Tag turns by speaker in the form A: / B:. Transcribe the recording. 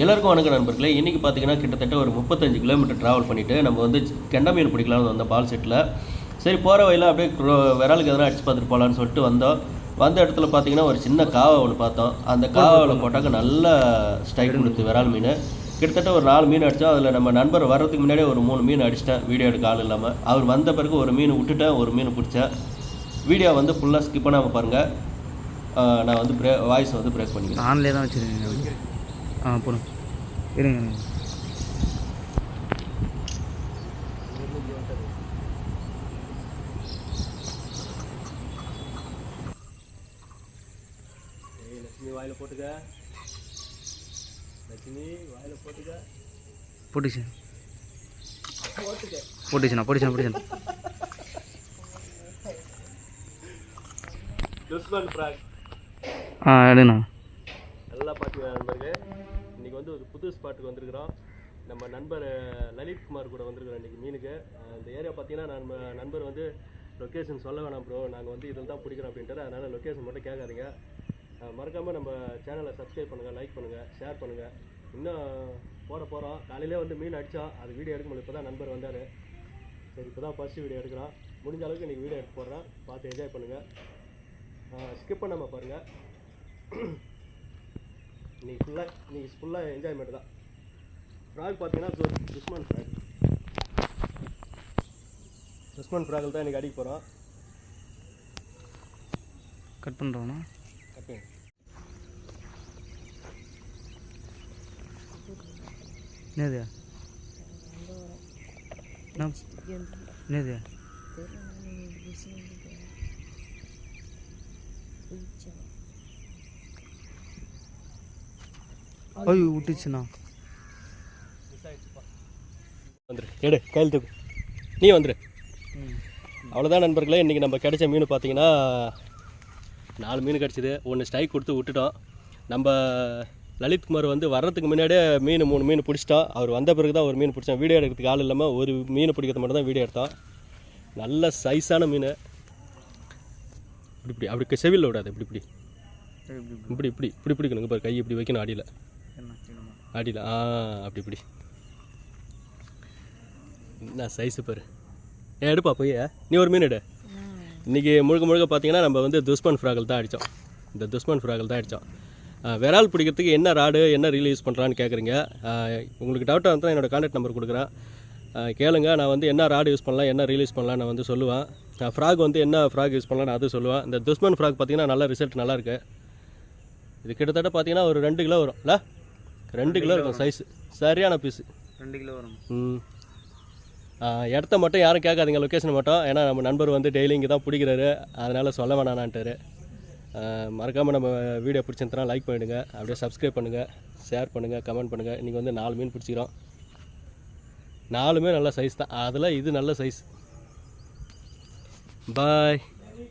A: எல்லாருக்கும் வணக்கம் நண்பர்களே. இன்றைக்கி பார்த்தீங்கன்னா கிட்டத்தட்ட ஒரு 35 கிலோமீட்டர் ட்ராவல் பண்ணிவிட்டு நம்ம வந்து கெண்டை மீன் பிடிக்கலாம்னு வந்தோம் பால் செட்டில். சரி போகிற வழியில் அப்படியே விராலுக்கு எதனா அடிச்சு பார்த்துட்டு போகலான்னு சொல்லிட்டு வந்தோம். வந்த இடத்துல பார்த்தீங்கன்னா ஒரு சின்ன காவை ஒன்று பார்த்தோம். அந்த காவில் போட்டாக்க நல்லா ஸ்ட்ரைக் கொடுத்து விரால் மீன். கிட்டத்தட்ட ஒரு 4 மீன் அடித்தோம். அதில் நம்ம நண்பர் வர்றதுக்கு முன்னாடியே ஒரு 3 மீன் அடிச்சிட்டேன், வீடியோ எடுக்க ஆள் இல்லாமல். அவர் வந்த பிறகு ஒரு மீன் விட்டுட்டேன், ஒரு மீன் பிடிச்சேன். வீடியோ வந்து ஃபுல்லாக ஸ்கிப் பண்ணாமல் பாருங்கள். நான் வந்து வாய்ஸ் வந்து பிரேக் பண்ணிக்கிறேன்.
B: ஆன்லேயே தான் வச்சுருக்கீங்க. போடும் இருங்க.
A: லட்சுமி வாயில் போட்டுக்க, லட்சுமி வாயில் போட்டுக்க.
B: போட்டுச்சுண்ணா.
A: துஷ்மன் ஃப்ராக்
B: எடுண்ணா.
A: நல்லா பார்த்துக்கலாம் நண்பர்கள். இன்றைக்கி வந்து ஒரு புது ஸ்பாட்டுக்கு வந்திருக்கிறோம். நம்ம நண்பர் லலித்குமார் கூட வந்திருக்கிறோம் இன்றைக்கி மீனுக்கு. இந்த ஏரியா பார்த்தீங்கன்னா நம்ம நண்பர் வந்து லொக்கேஷன் சொல்ல வேணாம் ப்ரோ, நாங்கள் வந்து இதில் தான் பிடிக்கிறோம் அப்படின்ட்டு. அதனால் லொக்கேஷன் மட்டும் கேட்காதீங்க. மறக்காமல் நம்ம சேனலை சப்ஸ்கிரைப் பண்ணுங்கள், லைக் பண்ணுங்கள், ஷேர் பண்ணுங்கள். இன்னும் போகிறோம். காலையிலே வந்து மீன் அடித்தோம், அது வீடியோ எடுக்க முடியும். இப்போ தான் நண்பர் வந்தார். சரி, இப்போ தான் ஃபஸ்ட்டு வீடியோ எடுக்கிறோம். முடிஞ்ச அளவுக்கு இன்றைக்கி வீடியோ எடுத்து போடுறோம், பார்த்து என்ஜாய் பண்ணுங்கள். ஸ்கிப் பண்ணாமல் பாருங்கள். இன்னைக்கு ஃபுல்லாக என்ஜாய்மெண்ட் தான். ஃப்ராக் பார்த்தீங்கன்னா துஷ்மன் ஃப்ராகில் தான் இன்றைக்கி அடிக்க போகிறோம்.
B: கட் பண்ணுறோண்ணா.
A: ஓகே,
B: என்னது ஐயோ விட்டுச்சுண்ணா.
A: வந்துரு, எடு கையில் தூக்கு, நீ வந்துரு. அவ்வளோதான் நண்பர்களே. இன்றைக்கி நம்ம கிடைச்ச மீன் பார்த்தீங்கன்னா 4 மீன் கிடச்சிது. 1 ஸ்ட்ரைக் கொடுத்து விட்டுட்டோம். நம்ம லலித்குமார் வந்து வர்றதுக்கு முன்னாடியே 3 மீன் பிடிச்சிட்டோம். அவர் வந்த பிறகு தான் ஒரு மீன் பிடிச்சோம். வீடியோ எடுக்கிறதுக்கு ஆள் இல்லாமல் ஒரு மீன் பிடிக்கிறது மட்டும் தான் வீடியோ எடுத்தோம். நல்ல சைஸான மீன். இப்படி அப்படி செவியில் விடாது, இப்படி பிடிக்கணுங்க பாரு. கை இப்படி வைக்கணும், அடியில் அப்படி என்ன சைஸு பாரு. எடுப்பா போய், நீ ஒரு மீன் எடு. இன்றைக்கி முழுக்க பார்த்தீங்கன்னா நம்ம வந்து துஷ்மன் ஃப்ராகில் தான் அடித்தோம். இந்த துஷ்மன் ஃப்ராகில் தான் அடித்தோம். விரால் பிடிக்கிறதுக்கு என்ன ராடு, என்ன ரீல் யூஸ் பண்ணுறான்னு கேட்குறீங்க. உங்களுக்கு டவுட்டாக இருந்தால் என்னோடய கான்டாக்ட் நம்பர் கொடுக்குறேன், கேளுங்க. நான் வந்து என்ன ராடு யூஸ் பண்ணலாம், என்ன ரீல் யூஸ் பண்ணலாம் நான் வந்து சொல்லுவேன். ஃப்ராக் வந்து என்ன ஃப்ராக் யூஸ் பண்ணலான்னு அது சொல்லுவேன். இந்த துஷ்மன் ஃப்ராக் பார்த்திங்கன்னா நல்ல ரிசல்ட் நல்லாயிருக்கு. இது கிட்டத்தட்ட பார்த்தீங்கன்னா ஒரு 2 கிலோ வரும். இல்லை 2 கிலோ இருக்கும் சைஸு. சரியான பீஸு.
B: 2 கிலோ வரும்.
A: இடத்த மட்டும் யாரும் கேட்காதீங்க, லொக்கேஷன் மட்டும். ஏன்னா நம்ம நண்பர் வந்து டெய்லி இங்கே தான் பிடிக்கிறாரு, அதனால் சொல்ல வேணான்ட்டார். மறக்காமல் நம்ம வீடியோ பிடிச்சிருந்தா லைக் பண்ணிவிடுங்க, அப்படியே சப்ஸ்கிரைப் பண்ணுங்கள், ஷேர் பண்ணுங்கள், கமெண்ட் பண்ணுங்கள். இன்றைக்கி வந்து 4 மீன் பிடிச்சிக்கிறோம். 4மே நல்ல சைஸ் தான். அதில் இது நல்ல சைஸ். பாய்.